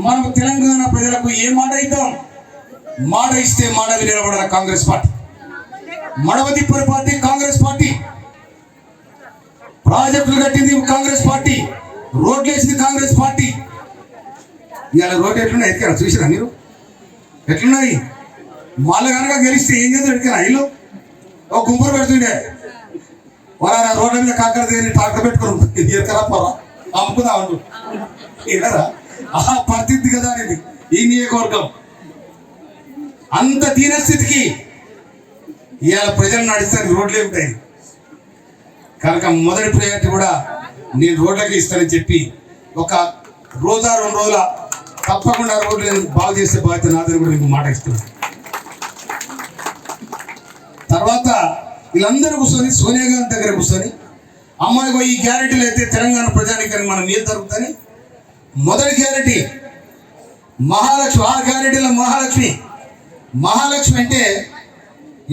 మనం తెలంగాణ ప్రజలకు ఏ మాట ఇద్దాం? మాట ఇస్తే మాట నిలబడాల కాంగ్రెస్ పార్టీ, మడవ తిప్పని పార్టీ కాంగ్రెస్ పార్టీ. ప్రాజెక్టులు కట్టింది కాంగ్రెస్ పార్టీ, రోడ్లు వేసింది కాంగ్రెస్ పార్టీ. ఇవాళ రోడ్డు ఎట్లున్నాయి ఎత్తుకారా చూసిరా మీరు? ఎట్లున్నాయి? మళ్ళీ కనుక గెలిస్తే ఏం చేద్దాం? ఎత్తుకారా ఇల్లు ఒక గుంపురు పెడుతుండే వాళ్ళ రోడ్ల మీద కాకర దగ్గర ట్రాక్టర్ పెట్టుకుని ఎక్కరా పోరా అమ్ముకుందా అంటు ఏదరా ఆ పరిస్థితి కదా అనేది ఈ నియోజకవర్గం. అంత దీనస్థితికి ఇవాళ ప్రజలు నడుస్తానికి రోడ్లే ఉంటాయి కనుక మొదటి ప్రయారిటీ కూడా నేను రోడ్లకి ఇస్తానని చెప్పి ఒక రోజా 2 రోజుల తప్పకుండా రోడ్లు బాగు చేసే బాధ్యత నాదని కూడా మీకు మాట ఇస్తున్నాను. తర్వాత వీళ్ళందరూ కూర్చొని సోనియా గాంధీ దగ్గర కూర్చొని అమ్మాయికి ఈ గ్యారెంటీలు అయితే తెలంగాణ ప్రజానికానికి మనం నీళ్ళు దొరుకుతుంది. మొదటి గ్యారెంటీ మహాలక్ష్మి. 6 గ్యారెంటీల మహాలక్ష్మి. మహాలక్ష్మి అంటే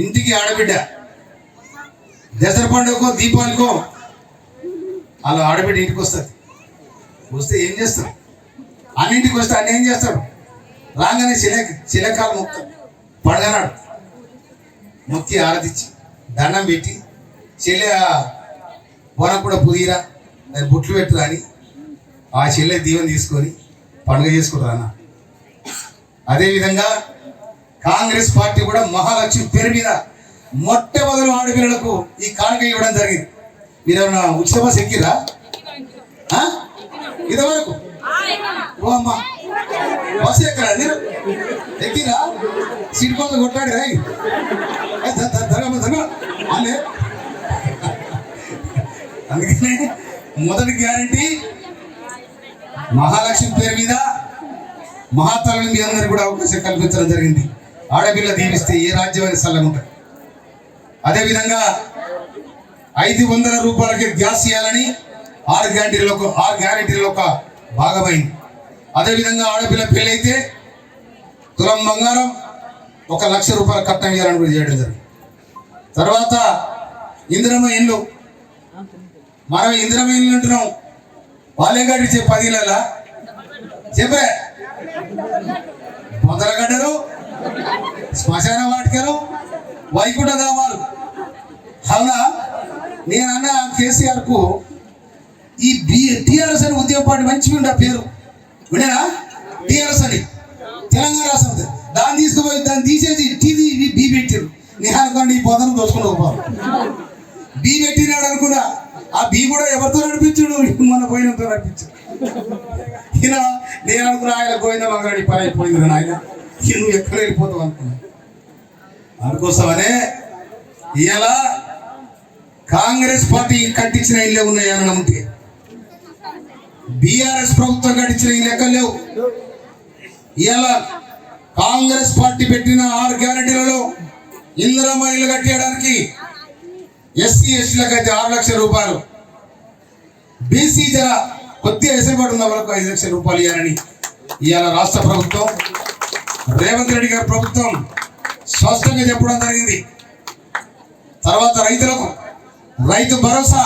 ఇంటికి ఆడబిడ్డ. దసరా పండుగకో దీపావళికో అలా ఆడబిడ్డ ఇంటికి వస్తుంది. వస్తే ఏం చేస్తాడు? అన్నింటికి వస్తే అన్ని ఏం చేస్తాడు? రాగానే చిలకాలు మొక్కుతాడు. పడగనాడు మొక్కి ఆరతిచ్చి దండం పెట్టి చెల్లె బోనం కూడా పుదీరా దాన్ని బుట్లు పెట్టురా అని ఆ చెల్లె దీవెన తీసుకొని పండుగ చేసుకుంటారు అన్న. అదేవిధంగా కాంగ్రెస్ పార్టీ కూడా మహాలక్ష్మి పేరు మీద మొట్టమొదటి ఆడపిల్లలకు ఈ కానుక ఇవ్వడం జరిగింది. మీరు ఏమన్నా ఉచిత బస్ ఎక్కిరా? ఇదివరకు ఓ అమ్మా బస్సు ఎక్కరా? మీరు ఎక్కిరా? సీట్ కోసం కొట్లాడి రాయి అలే. అందుకనే మొదటి గ్యారంటీ మహాలక్ష్మి పేరు మీద మహాతల్లి మీ అందరికీ కూడా అవకాశం కల్పించడం జరిగింది. ఆడపిల్ల దీవిస్తే ఏ రాజ్యమైన సల్లగా ఉంటుంది. అదేవిధంగా 500 రూపాయలకి గ్యాస్ ఇవ్వాలని 6 గ్యారెంటీలో ఒక భాగమైంది. అదేవిధంగా ఆడపిల్ల పెళ్ళి అయితే తులం బంగారం 1 లక్ష రూపాయల కట్నం ఇవ్వాలని కూడా చేయడం జరిగింది. తర్వాత ఇందిరమ్మ ఇల్లు. మనం ఇందిరమ్మ ఇల్లు అంటున్నాం, వాళ్ళే కట్టించే 10 ఇళ్ళ చెప్పే మొదలగడ్డలు, శ్మశాన వాటికలు, వైకుంఠ ధామాలు. అవునా? నేనన్నా కేసీఆర్ కు ఈ టీఆర్ఎస్ అని ఉద్యమ పార్టీ మంచిగా ఉండే పేరు వినేనా? టీఆర్ఎస్ అని తెలంగాణ రాష్ట్రం దాన్ని తీసుకుపోయి దాన్ని తీసేసి టీవీ బీ పెట్టారు. నేను అనుకోండి ఈ పొదను దోచుకుని పోవాలి. బీ పెట్టినాడు అనుకున్నా. ఆ బీ కూడా ఎవరితో నడిపించాడు? మన పోయినంతో నడిపించాడు. ఈయన నేను అనుకున్నా ఆయన పోయిన మగాడి పని అయిపోయింది ఆయన, నువ్వు ఎక్కడ వెళ్ళిపోతావు అనుకున్నా. అందుకోసమనే ఇలా కాంగ్రెస్ పార్టీ కట్టించిన ఇళ్ళే ఉన్నాయి అని నమ్మితే బీఆర్ఎస్ ప్రభుత్వం కట్టించిన ఇల్లు ఎక్కడ లేవు. ఇలా కాంగ్రెస్ పార్టీ పెట్టిన 6 గ్యారెంటీలలో ఇందిరమ్మ ఇల్లు కట్టేయడానికి ఎస్సీ ఎస్టీలకు అయితే 6 లక్షల రూపాయలు, బీసీ జర కొద్దిగా ఎసరుబాటు ఉన్న వాళ్ళకు 5 లక్షల రూపాయలు ఇవ్వాలని ఇవాళ రాష్ట్ర ప్రభుత్వం రేవంత్ రెడ్డి గారి ప్రభుత్వం స్పష్టంగా చెప్పడం జరిగింది. తర్వాత రైతులకు రైతు భరోసా,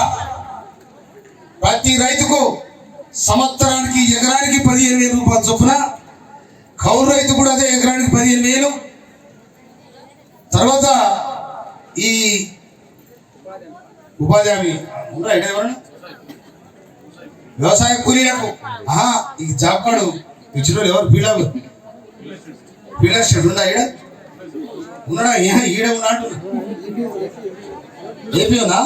ప్రతి రైతుకు సంవత్సరానికి ఎకరానికి 15,000 రూపాయలు చొప్పున, కౌలు రైతు కూడా అదే ఎకరానికి 15,000. తర్వాత ఈ ఉపాధి హామీ వ్యవసాయ కూలీలకు ఈ జాబ్ కార్డు ఇచ్చిన వాళ్ళు ఎవరు? పీడర్ షెడ్ ఉందా? ఉన్నాడా? ఈడే ఉన్నాడు. ఏపీ ఉందా?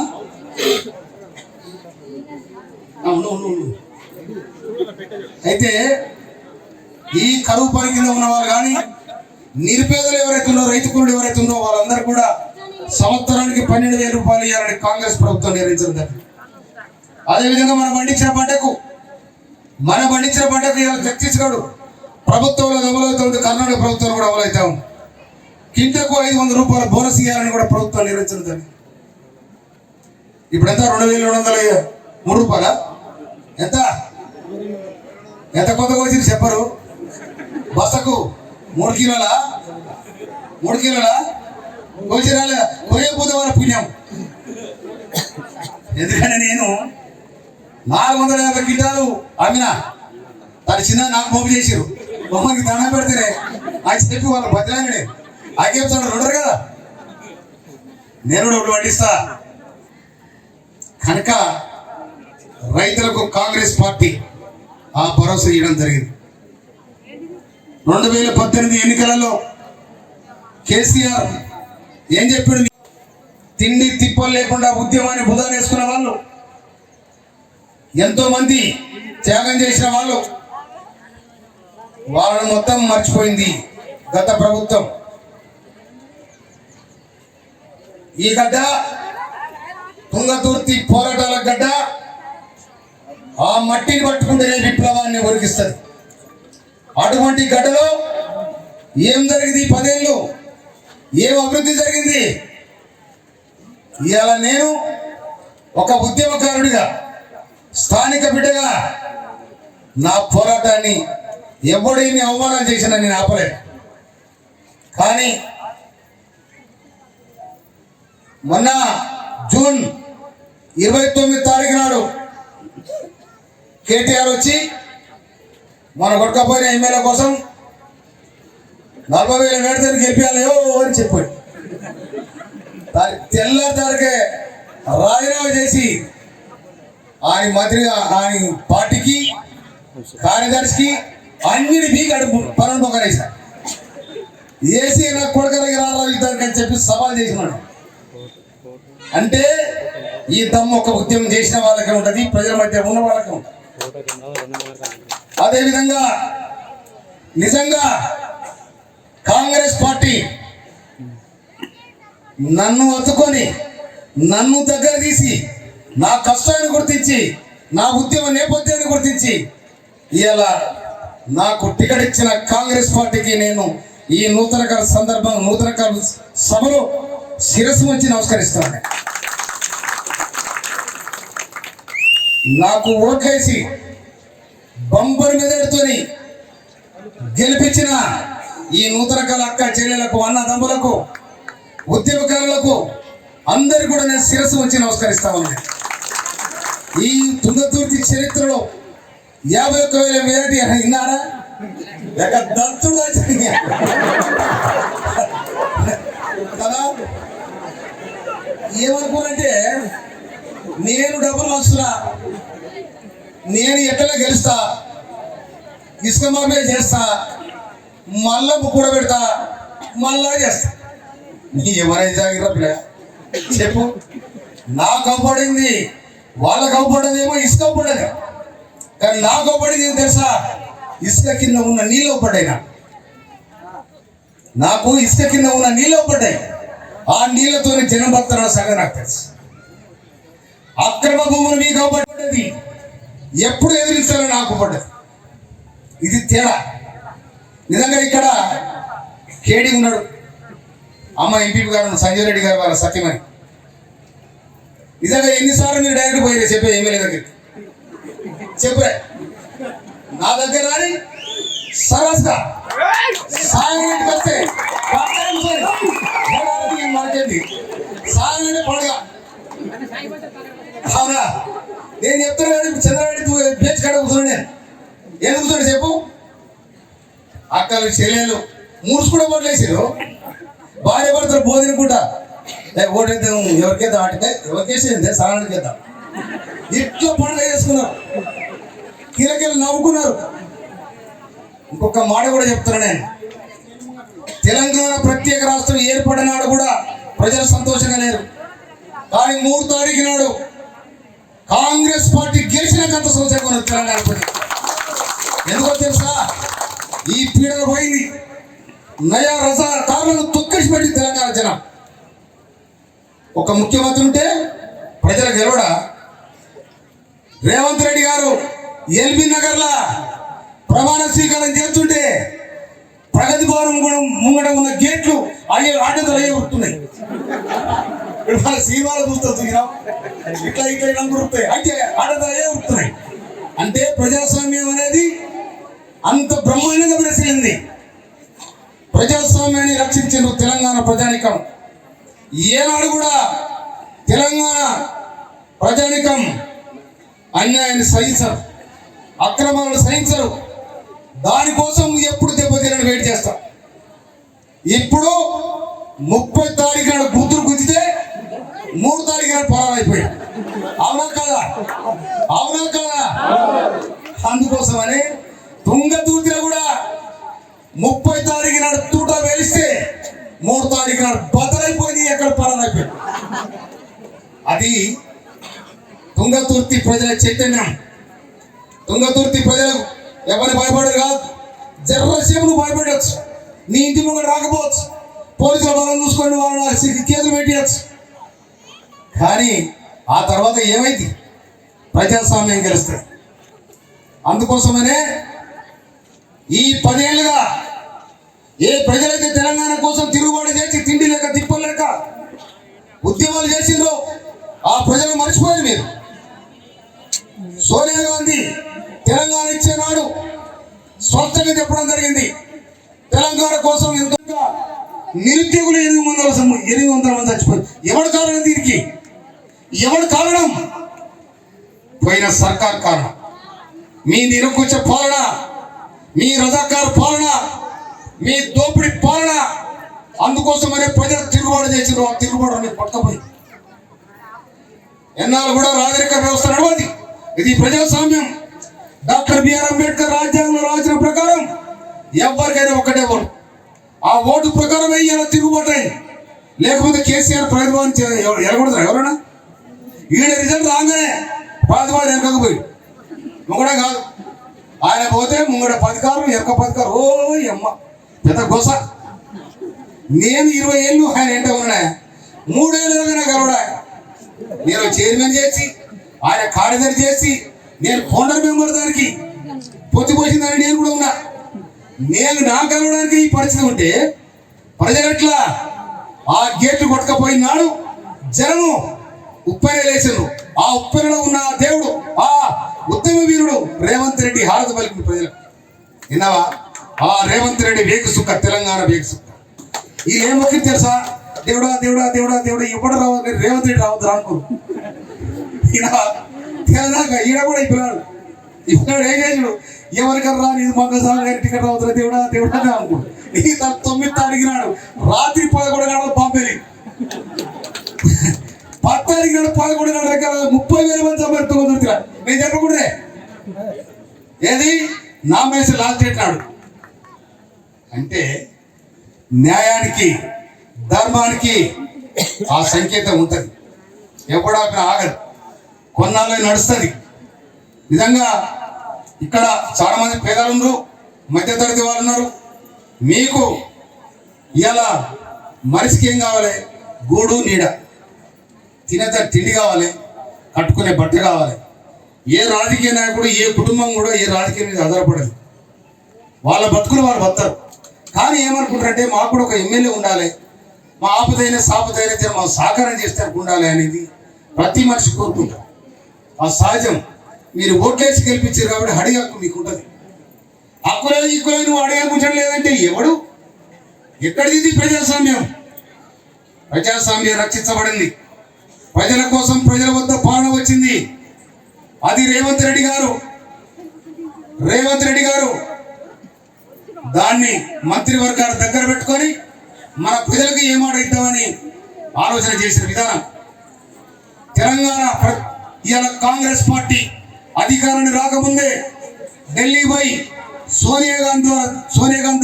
అయితే ఈ కరువు పని కింద ఉన్న వాళ్ళు కానీ నిరుపేదలు ఎవరైతే ఉన్నారో, రైతు కూలీలు ఎవరైతే ఉన్నారో వాళ్ళందరూ కూడా సంవత్సరానికి 12,000 రూపాయలు ఇవ్వాలని కాంగ్రెస్ ప్రభుత్వం నిర్ణయించడం జరిగింది. అదేవిధంగా మనం పండించిన పంటకు ఇవాళ ఛత్తీస్గఢ్ ప్రభుత్వంలో అమలవుతుంది, కర్ణాటక ప్రభుత్వం కూడా అమలవుతా ఉంది. కింటకు 500 రూపాయల బోనస్ ఇవ్వాలని కూడా ప్రభుత్వం నిర్ణయించడం జరిగింది. ఇప్పుడు ఎంత? 2,203 రూపాయల ఎంత కొత్తగా వచ్చి చెప్పరు. బస్సకు 3 కిలోల కోసిరాలే కొయ్యపోతే వాళ్ళ పుణ్యం. ఎందుకంటే నేను 450 క్వింటాలు అమ్మినా దాని చిన్న నాకు పోపు చేసారు. బొమ్మకి దండం పెడితేనే అది చెప్పి వాళ్ళ బతిలాంగడే ఆకేపుతాడు ఉండరు కదా, నేను కూడా ఒకటి పట్టిస్తా కనుక రైతులకు కాంగ్రెస్ పార్టీ ఆ భరోసా ఇవ్వడం జరిగింది. 2018 ఎన్నికలలో కేసీఆర్ ఏం చెప్పాడు? తిండి తిప్పలు లేకుండా ఉద్యమాన్ని బుధాన్ని వేసుకున్న వాళ్ళు, ఎంతో మంది త్యాగం చేసిన వాళ్ళు, వాళ్ళను మొత్తం మర్చిపోయింది గత ప్రభుత్వం. ఈ గడ్డ తుంగతుర్తి పోరాటాల గడ్డ, ఆ మట్టిని పట్టుకుంటేనే విప్లవాన్ని ఒరిగిస్తుంది. అటువంటి గడ్డలో ఏం జరిగింది? 10 ఏళ్ళు ఏం అభివృద్ధి జరిగింది? ఇవాళ నేను ఒక ఉద్యమకారుడిగా, స్థానిక బిడ్డగా నా పోరాటాన్ని ఎవడేమి అవమానం చేసినా నేను ఆపలేదు. కానీ మొన్న జూన్ 29 తారీఖు నాడు కేటీఆర్ వచ్చి మన కొట్టుకపోయిన ఎమ్మెల్యే కోసం 40,000 వేడితే గెలిపించాలేయో అని చెప్పాడు. తెల్లదారికే రాజీనామా చేసి ఆయన మంత్రిగా ఆయన పార్టీకి కార్యదర్శికి అన్నిటి బీకి అడుపు పనులు మొక్కలేసారు. ఏసీ నాకు కొడకలకి రాజధానికి అని చెప్పి సవాల్ చేసినాడు. అంటే ఈ దమ్ము ఒక ఉద్యమం చేసిన వాళ్ళకే ఉంటుంది, ప్రజల మధ్య ఉన్న వాళ్ళకే ఉంటుంది. అదేవిధంగా నిజంగా కాంగ్రెస్ పార్టీ నన్ను అతుకొని నన్ను దగ్గర తీసి నా కష్టాన్ని గుర్తించి నా ఉద్యమ నేపథ్యాన్ని గుర్తించి ఇలా నాకు టికెట్ ఇచ్చిన కాంగ్రెస్ పార్టీకి నేను ఈ నూతన సభలో శిరస్సు వంచి నమస్కరిస్తాను. నాకు ఓట్లేసి బంపర్ మెదడుతోని గెలిపించిన ఈ నూతన అక్క చెల్లెలకు, అన్నదమ్ములకు, ఉద్యమకారులకు అందరు కూడా నేను శిరస్సు వంచి నమస్కరిస్తా ఉన్నాను. ఈ తుంగతుర్తి చరిత్రలో 51,000 మెజార్టీ విన్నారా? లేక దత్తుడు కదా? ఏమనుకోనంటే నేను డబ్బులు వస్తున్నా, నేను ఎట్లా గెలుస్తా, ఇసుక మాఫీ చేస్తా, మళ్ళా కూడా పెడతా, మళ్ళా చేస్తా. ఏమైనా జాగ్రత్త చెప్పు. నాకు అవపడింది, వాళ్ళకు అవపడేది ఏమో ఇసుక అవపడేది, కానీ నాకు అవపడింది ఏం తెలుసా? ఇసుక కింద ఉన్న నీళ్ళు అవపడ్డాయి. నాకు ఇసుక కింద ఉన్న నీళ్ళు అవపడ్డాయి. ఆ నీళ్లతో జనం భక్తుల సంగతి నాకు తెలుసు. అక్రమ భూములు మీకు అవపడ్డది, ఎప్పుడు ఎదిరిస్తారో నాకు పడ్డది. ఇది తేడా. నిజంగా ఇక్కడ కేడి ఉన్నాడు, అమ్మ ఎంపీ గారు సంజయ్ రెడ్డి గారు వాళ్ళ సత్యమని. నిజంగా ఎన్నిసార్లు మీరు డైరెక్ట్ పోయిరే చెప్పే ఎమ్మెల్యే దగ్గరికి చెప్పే, నా దగ్గర రాని సరస్గా సాయంత్రం వస్తే మార్కెట్ సాయంత్రం పండుగ. అవునా? నేను చెప్తాను కానీ చంద్రారెడ్డి బేచ్ కాడ కూర్చోండి. నేను ఎందుకు కూర్చోండి చెప్పు? అక్కలు చెల్లెలు మూడ్స్ కూడా ఓట్లేసారు, భార్య భర్తలు బోధినకుంటా ఓటైతే ఎవరికైతే ఆటితే ఎవరికేసేది సారానికి వేద్దాం, ఇట్లా పండుగ చేసుకున్నారు, కిలకిల నవ్వుకున్నారు. ఇంకొక మాట కూడా చెప్తున్నా నేను, తెలంగాణ ప్రత్యేక రాష్ట్రం ఏర్పడినాడు కూడా ప్రజలు సంతోషంగా లేరు. కానీ 3 తారీఖు నాడు కాంగ్రెస్ పార్టీ గెలిచినాకంత సంతోషంగా ఉన్నారు తెలంగాణ ప్రజలు. ఎందుకో తెలుసా? ఈ పీడన పోయింది, నయా రస కారులను తొక్కేసి పెట్టి తెలంగాణ జనం. ఒక ముఖ్యమంత్రి ఉంటే ప్రజలకు గెలవడా? రేవంత్ రెడ్డి గారు ఎల్బీ నగర్లా ప్రమాణ స్వీకారం చేస్తుంటే ప్రగతి భవనం కూడా ముంగట ఉన్న గేట్లు అయ్యే ఆటతో గుర్తున్నాయి. మన సినిమాలు చూస్తుంది ఇట్లా ఇట్లా ఇలా గుర్తాయి, అయితే ఆటతో గుర్తున్నాయి. అంటే ప్రజాస్వామ్యం అనేది అంత బ్రహ్మాండంగా పరిశీలింది. ప్రజాస్వామ్యాన్ని రక్షించిన తెలంగాణ ప్రజానికం. ఏనాడు కూడా తెలంగాణ ప్రజానికం అన్యాయాన్ని సహించరు, అక్రమాలను సహించరు, దానికోసం ఎప్పుడు దెబ్బతినని వెయిట్ చేస్తాం. ఇప్పుడు 30 తారీఖు నాడు కూతురు గుంజితే 3 తారీఖు నాడు పరారైపోయాడు. అవునా కదా? అవునా కదా? అందుకోసమని తుంగతూతిలో కూడా 30 తారీఖు నాడు తూట వేలిస్తే 3 తారీఖు నాడు బదలైపోయింది, ఎక్కడ పరారైపోయాడు. అది తుంగతుర్తి ప్రజల చైతన్యం. తుంగతుర్తి ప్రజలకు ఎవరిని భయపడరు కాదు. జర్రసేపు నువ్వు భయపడవచ్చు, నీ ఇంటి ముందు రాకపోవచ్చు, పోలీసుల బలం చూసుకొని వాళ్ళ కేసులు పెట్టవచ్చు. కానీ ఆ తర్వాత ఏమైంది? ప్రజాస్వామ్యం గెలుస్తుంది. అందుకోసమనే ఈ 10 ఏళ్ళుగా ఏ ప్రజలైతే తెలంగాణ కోసం తిరుగుబాటు చేసి తిండి లేక తిప్పలేక ఉద్యమాలు చేసిండ్రో ఆ ప్రజలు మర్చిపోయారు మీరు. సోనియా గాంధీ తెలంగాణ ఇచ్చే నాడు స్పష్టంగా చెప్పడం జరిగింది, తెలంగాణ కోసం ఎంతో నిరుద్యోగులు 800 మంది చచ్చిపోయారు. ఎవడు కారణం దీనికి? ఎవడు కారణం? పోయిన సర్కార్ కారణం. మీ నిరంకుశ పాలన, మీ రజాకార్ పాలన, మీ దోపిడి పాలన. అందుకోసమనే ప్రజలు తిరుగుబాటు చేసిన ఆ తిరుగుబాటు పట్టుకపోయి ఎన్నాళ్ళు కూడా రాజరిక వ్యవస్థ నడవది. ఇది ప్రజాస్వామ్యం. డాక్టర్ బిఆర్ అంబేద్కర్ రాజ్యాంగంలో రాసిన ప్రకారం ఎవరికైనా ఒక్కటే ఓటు. ఆ ఓటు ప్రకారం ఇలా తిరుగుబాటు అయింది. లేకపోతే కేసీఆర్ ప్రతిభావం ఎలగొడతారు ఎవరైనా? ఈడ రిజల్ట్ రాగానే ప్రతిభావం ఎనకపోయి ముంగడే కాదు, ఆయన పోతే ముంగడ 10 కార్లు ఎనక 10 కార్లు. ఓ అమ్మ పెద్ద గొస. నేను 20 ఏళ్ళు ఆయన ఏంటో ఉన్నా, 3 ఏళ్ళుగా కలవడా. నేను చైర్మన్ చేసి, ఆయన కార్యదర్శి చేసి, నేను ఫౌండర్ మెంబర్ దానికి పొత్తిపోసిందని నేను కూడా ఉన్నా. నేను నా కలవడానికి ఈ పరిస్థితి ఉంటే ప్రజలు ఎట్లా? ఆ గేట్లు కొట్టకపోయినాడు జనము ఉప్పెన లేచను. ఆ ఉప్పెనలో ఉన్న దేవుడు, ఆ ఉత్తమ వీరుడు రేవంత్ రెడ్డి హారతి పలికిన ప్రజలకు. విన్నావా? ఆ రేవంత్ రెడ్డి వేగు సుక్క, తెలంగాణ వేగు సుక్క. ఈ ఏమొక్కి తెలుసా? దేవుడా దేవుడా దేవుడా దేవుడా ఎప్పుడు రావాలి, రేవంత్ రెడ్డి రావద్దు అనుకోరు. తెలంగాణ ఈడ కూడా ఇప్పుడు ఇప్పుడు ఏం చేసాడు? ఎవరికన్నా రాని మంగళసారి గారి టికెట్ రావుతున్నా దేవుడా దేవుడా అనుకో. ఈ 9 తారీఖు నాడు రాత్రి 11 గంటలు పంపేది. 10 తారీఖు నాడు 11 గంటల రకాల 30,000 మంది సంబరిస్తున్నా. నేను చెప్పకూడదే. ఏది నామినేషన్ లాస్ట్ డేట్ నాడు అంటే న్యాయానికి ధర్మానికి ఆ సంకేతం ఉంటుంది. ఎప్పుడూ అక్కడ ఆగదు, కొన్నాళ్ళే నడుస్తుంది. నిజంగా ఇక్కడ చాలా మంది పేదలు ఉన్నారు, మధ్యతరగతి వాళ్ళు ఉన్నారు. మీకు ఇలా మనిషికి ఏం కావాలి? గూడు నీడ, తినేత తిండి కావాలి, కట్టుకునే బట్ట కావాలి. ఏ రాజకీయ నాయకుడు, ఏ కుటుంబం కూడా ఏ రాజకీయం మీద ఆధారపడదు. వాళ్ళ బతుకులు వాళ్ళు బతారు. కానీ ఏమనుకుంటారంటే మాకు కూడా ఒక ఎమ్మెల్యే ఉండాలి, మా ఆపదైన సాపదైన మా సహకారం చేస్తే ఉండాలి అనేది ప్రతి మనిషి కోరుకుంటారు. ఆ సహజం. మీరు ఓట్లేసి గెలిపించారు కాబట్టి అడిగే హక్కు మీకు ఉంటుంది. హక్కులేదు ఈక్కులేదు నువ్వు అడిగే కూర్చొని లేదంటే ఎవడు? ఎక్కడిది ప్రజాస్వామ్యం? ప్రజాస్వామ్యం రక్షించబడింది. ప్రజల కోసం ప్రజల వద్ద పాలన వచ్చింది. అది రేవంత్ రెడ్డి గారు దాన్ని మంత్రివర్గాల దగ్గర పెట్టుకొని మన ప్రజలకు ఏ మాట ఇద్దామని ఆలోచన చేసిన విధానం. తెలంగాణ ఇవాళ కాంగ్రెస్ పార్టీ అధికారాన్ని రాకముందే ఢిల్లీ పోయి సోనియా గాంధీ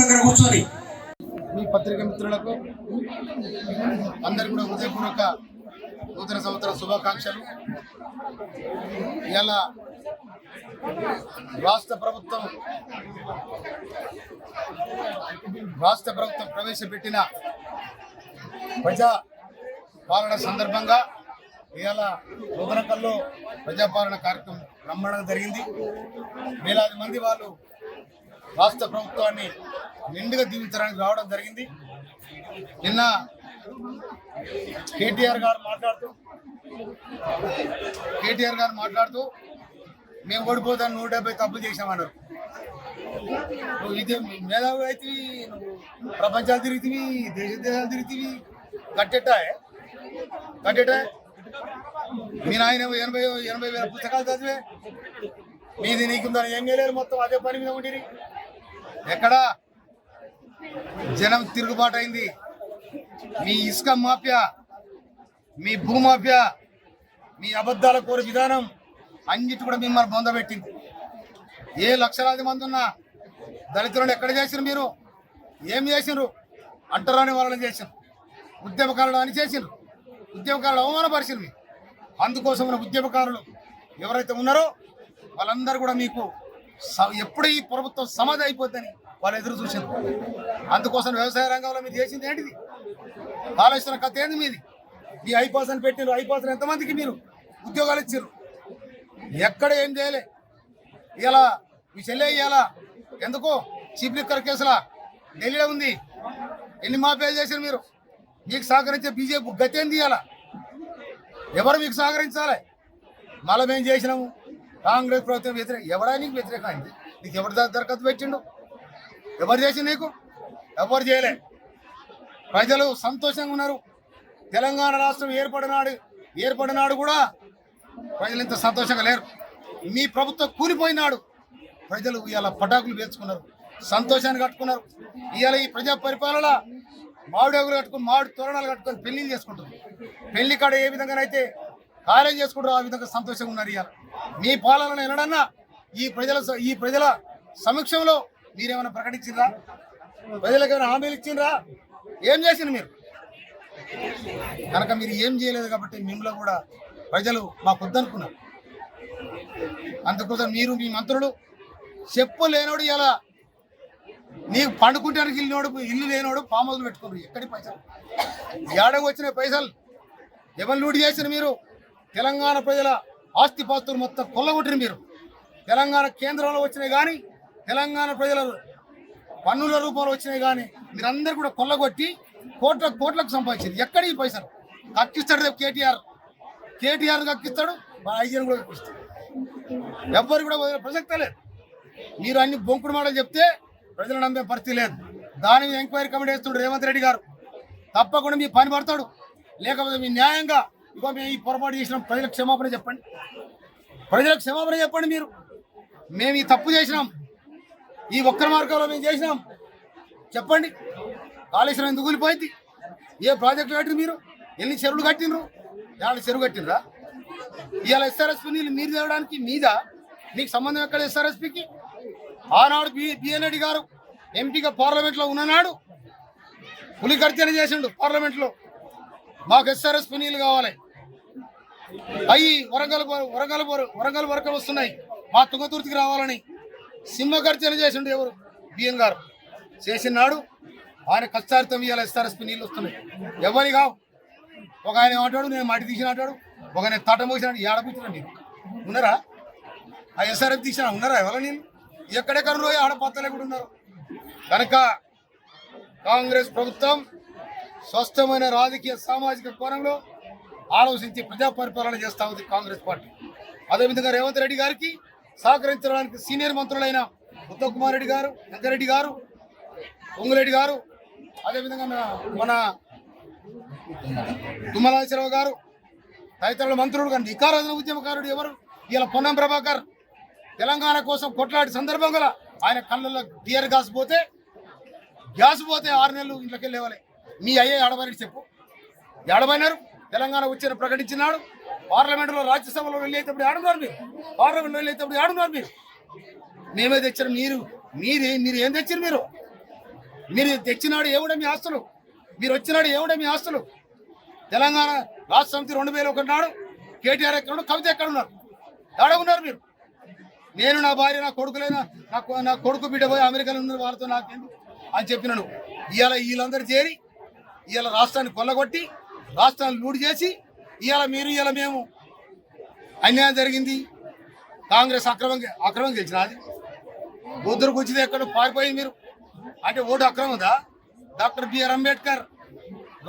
దగ్గర కూర్చొని మీ పత్రికా మిత్రులకు అందరు కూడా హృదయపూర్వక నూతన సంవత్సర శుభాకాంక్షలు. ఇలా రాష్ట్ర ప్రభుత్వం ప్రవేశపెట్టిన ప్రజా పాలన సందర్భంగా ఇవాళ నూతనకల్లో ప్రజాపాలన కార్యక్రమం బ్రహ్మాండంగా జరిగింది. వేలాది మంది వాళ్ళు రాష్ట్ర ప్రభుత్వాన్ని నిండుగా దీవించడానికి రావడం జరిగింది. నిన్న కేటీఆర్ గారు మాట్లాడుతూ మేము ఓడిపోతాను 170 తప్పులు చేసామన్నారు. నువ్వు ఇదే మేధావి అయితే నువ్వు ప్రపంచాలు తిరుగుతీవి, దేశాలు తిరుగుతీవి, కట్టెట్టా మీ నాయన 80,000 పుస్తకాలు చదివే మీది నీకుందని ఏం చేయలేరు. మొత్తం అదే పని మీద ఉండిరి. ఎక్కడ జనం తిరుగుబాటు అయింది. మీ ఇసుక మాఫియా, మీ భూమాఫియా, మీ అబద్ధాల కోర విధానం అన్నిటి కూడా మిమ్మల్ని బొందబెట్టింది. ఏ లక్షలాది మంది ఉన్నా దళితులను ఎక్కడ చేసినారు మీరు? ఏం చేసినారు? అంటరాని వాళ్ళని చేసినారు, ఉద్యమకారులు అని చేసినారు, ఉద్యమకారులు అవమానపరిచినారు మీరు. అందుకోసం ఉద్యమకారులు ఎవరైతే ఉన్నారో వాళ్ళందరూ కూడా మీకు ఎప్పుడు ఈ ప్రభుత్వం సమాధి అయిపోద్దని వాళ్ళు ఎదురు చూసారు. అందుకోసం వ్యవసాయ రంగంలో మీరు చేసింది ఏంటిది? కాళేశ్వరం కథ ఏంది మీది? ఈ 5% పెట్టినారు. 5% ఎంతమందికి మీరు ఉద్యోగాలు ఇచ్చారు? ఎక్కడ ఏం చేయలే. ఇలా మీ చెల్లె ఇయ్యాలా ఎందుకు చీఫ్ లిక్కర్ కేసులా ఢిల్లీలో ఉంది. ఎన్ని మాఫియాలు చేశారు మీరు? మీకు సహకరించే బీజేపీ గతేంది ఇయ్యాలా? ఎవరు మీకు సహకరించాలి? మళ్ళీ మేము చేసినాము కాంగ్రెస్ ప్రభుత్వం వ్యతిరేక. ఎవడా నీకు వ్యతిరేకం అయింది? నీకు ఎవరి దరఖాస్తు పెట్టిండు? ఎవరు చేసిండు నీకు? ఎవరు చేయలే. ప్రజలు సంతోషంగా ఉన్నారు. తెలంగాణ రాష్ట్రం ఏర్పడినాడు కూడా ప్రజలు ఇంత సంతోషంగా లేరు. మీ ప్రభుత్వం కూలిపోయినాడు ప్రజలు ఇవాళ పటాకులు పేర్చుకున్నారు, సంతోషాన్ని కట్టుకున్నారు. ఇవాళ ఈ ప్రజా పరిపాలన మామిడాకులు కట్టుకుని, మామిడి తోరణాలు కట్టుకొని పెళ్లిళ్ళు చేసుకుంటారు. పెళ్లి కాడ ఏ విధంగానైతే కార్యం చేసుకుంటారో ఆ విధంగా సంతోషంగా ఉన్నారు. ఇవాళ మీ పాలన ఎన్నడన్నా ఈ ప్రజల సమక్షంలో మీరేమైనా ప్రకటించిండ్రా? ప్రజలకు ఏమైనా హామీలు ఇచ్చిండ్రా? ఏం చేసిండ్రు మీరు? కనుక మీరు ఏం చేయలేదు కాబట్టి మిమ్మల్ని కూడా ప్రజలు మాకు వద్దనుకున్నారు. అందుకోసం మీరు మీ మంత్రులు చెప్పు లేనోడు ఇలా నీకు పండుకుంటానికి ఇల్లు లేనోడు ఫామ్ హౌస్లు పెట్టుకున్నారు. ఎక్కడి పైసలు? ఏడకు వచ్చిన పైసలు ఎవరు లూటి చేసిన మీరు? తెలంగాణ ప్రజల ఆస్తిపాస్తులు మొత్తం కొల్లగొట్టిన మీరు. తెలంగాణ కేంద్రంలో వచ్చినాయి కానీ, తెలంగాణ ప్రజల పన్నుల రూపంలో వచ్చినాయి కానీ మీరందరూ కూడా కొల్లగొట్టి కోట్లకు సంపాదించారు. ఎక్కడ ఈ పైసలు? కక్కిస్తాడు రేపు కేటీఆర్ కక్కిస్తాడు, ఐజీని కూడా కక్కిస్తాడు. ఎవ్వరు కూడా ప్రసక్తే లేదు. మీరు అన్ని బొంకుడు మాటలు చెప్తే ప్రజలు నమ్మే పరిస్థితి లేదు. దాని మీద ఎంక్వైరీ కమిటీ వేస్తుడు రేవంత్ రెడ్డి గారు. తప్పకుండా మీ పని పడతాడు. లేకపోతే మీ న్యాయంగా ఇగో మేము ఈ పొరపాటు చేసినాం, ప్రజలకు క్షమాపణ చెప్పండి. ప్రజలకు క్షమాపణ చెప్పండి. మీరు మేము ఈ తప్పు చేసినాం, ఈ ఒక్కరి మార్గంలో మేము చేసినాం చెప్పండి. కాళేశ్వరం ఎందుకు కూలిపోయింది? ఏ ప్రాజెక్టులు కట్టిరు మీరు? ఎన్ని చెరువులు కట్టినరు? ఏళ్ళ చెరువు కట్టినరా? ఇవాళ ఎస్ఆర్ఎస్పీ నీళ్ళు మీరు తేవడానికి మీద మీకు సంబంధం ఎక్కడ? ఎస్ఆర్ఎస్పీకి ఆనాడు బిఎన్ రెడ్డి గారు ఎంపీగా పార్లమెంట్లో ఉన్ననాడు పులి గర్జన చేసిండు పార్లమెంట్లో. మాకు ఎస్ఆర్ఎస్పీ నీళ్ళు కావాలి, అవి వరంగల్ వరకు వస్తున్నాయి, మా తుంగతుర్తికి రావాలని సింహ గర్జన చేసిండు. ఎవరు? బిఎన్ గారు చేసినాడు. ఆయన కష్టార్థం ఇవాళ ఎస్ఆర్ఎస్పీ నీళ్ళు వస్తున్నాయి. ఎవరి కావు. ఒక ఆయన ఏమంటాడు నేను మట్టి తీసినట్టాడు, ఒక ఆయన తటం పోసినాడు. ఏడపుచ్చిన మీరు ఉన్నారా? ఆ ఎస్ఆర్ఎఫ్ తీసిన ఉన్నారా? ఎవరు నీళ్ళు ఎక్కడెక్కడ రోజు ఆడపత్తలే కూడా ఉన్నారు. కనుక కాంగ్రెస్ ప్రభుత్వం స్వస్థమైన రాజకీయ సామాజిక కోణంలో ఆలోచించి ప్రజా పరిపాలన చేస్తా ఉంది కాంగ్రెస్ పార్టీ. అదేవిధంగా రేవంత్ రెడ్డి గారికి సహకరించడానికి సీనియర్ మంత్రులైన ఉత్తమ్ కుమార్ రెడ్డి గారు, వెంకరెడ్డి గారు, పొంగురెడ్డి గారు, అదేవిధంగా మన తుమ్మలాశ్వరరావు గారు, తదితరుల మంత్రులు కానీ నికారాజన ఉద్యమకారుడు ఎవరు? ఇలా పొన్నం ప్రభాకర్ తెలంగాణ కోసం కొట్లాడి సందర్భంగా ఆయన కళ్ళల్లో టీఆర్ గ్యాస్ పోతే 6 నెలలు ఇంట్లోకి లేవాలి. మీ అయ్యే ఆడబడి చెప్పు. ఏడబడినారు. తెలంగాణ వచ్చిన ప్రకటించినాడు. పార్లమెంటులో రాజ్యసభలో వెళ్ళేటప్పుడు ఆడున్నారు మీరు, పార్లమెంట్లో వెళ్ళేటప్పుడు ఆడున్నారు మీరు. మేమే తెచ్చారు. మీరు ఏం తెచ్చారు? మీరు తెచ్చినాడు ఏమిటో మీ ఆస్తులు, మీరు వచ్చినాడు ఏమిటో మీ ఆస్తులు. తెలంగాణ రాష్ట్ర సమితి 2001 నాడు కేటీఆర్ ఎక్కడ, కవిత ఎక్కడ ఉన్నారు? ఉన్నారు మీరు. నేను నా భార్య నా కొడుకులైనా నా కొడుకు బిడ్డ పోయి అమెరికాలో ఉన్నారు, వాళ్ళతో నాకేంటి అని చెప్పినాను. ఇవాళ వీళ్ళందరూ చేరి ఇవాళ రాష్ట్రాన్ని కొల్లగొట్టి రాష్ట్రాన్ని లూడి చేసి ఇవాళ మేము అన్యాయం జరిగింది, కాంగ్రెస్ అక్రమం గెలిచిన అది బుద్ధుడికి వచ్చింది ఎక్కడ పారిపోయింది మీరు అంటే ఓటు అక్రమందా? డాక్టర్ బిఆర్ అంబేద్కర్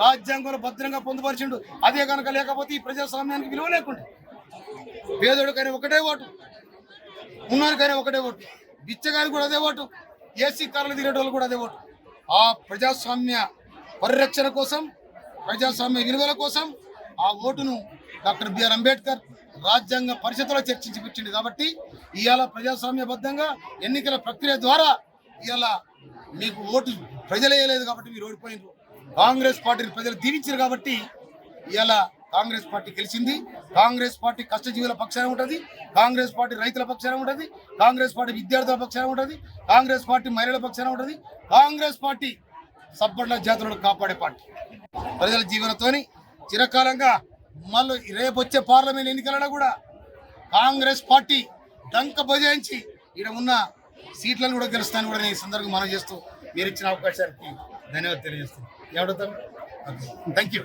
రాజ్యాంగంలో భద్రంగా పొందుపరిచిండు. అదే కనుక లేకపోతే ఈ ప్రజాస్వామ్యానికి విలువ లేకుండా పేదోడికైనా ఒకటే ఓటు, ఉన్నోడికైనా ఒకటే ఓటు, బిచ్చగారికి కూడా అదే ఓటు, ఏసీ కార్లు తిరిగేటోళ్ళు కూడా అదే ఓటు. ఆ ప్రజాస్వామ్య పరిరక్షణ కోసం, ప్రజాస్వామ్య విలువల కోసం ఆ ఓటును డాక్టర్ బిఆర్ అంబేద్కర్ రాజ్యాంగ పరిషత్తులో చర్చించి పెట్టింది. కాబట్టి ఇవాళ ప్రజాస్వామ్యబద్ధంగా ఎన్నికల ప్రక్రియ ద్వారా ఇలా మీకు ఓటు ప్రజలు వేయలేదు కాబట్టి మీరు ఓడిపోయినారు. కాంగ్రెస్ పార్టీని ప్రజలు దీవించారు కాబట్టి ఇలా కాంగ్రెస్ పార్టీ గెలిచింది. కాంగ్రెస్ పార్టీ కష్టజీవుల పక్షాన ఉంటుంది, కాంగ్రెస్ పార్టీ రైతుల పక్షాన ఉంటుంది, కాంగ్రెస్ పార్టీ విద్యార్థుల పక్షాన ఉంటుంది, కాంగ్రెస్ పార్టీ మహిళల పక్షాన ఉంటుంది, కాంగ్రెస్ పార్టీ సబ్బడ్ల జాతులను కాపాడే పార్టీ. ప్రజల జీవనతోని చిరకాలంగా మళ్ళీ రేపు వచ్చే పార్లమెంట్ ఎన్నికలలో కూడా కాంగ్రెస్ పార్టీ డంక బజాయించి ఇక్కడ ఉన్న సీట్లను కూడా గెలుస్తానని కూడా నేను ఈ సందర్భంగా మనం చేస్తూ మీరు ఇచ్చిన అవకాశానికి ధన్యవాదాలు తెలియజేస్తున్నాను. ఎవడతాను? Thank you.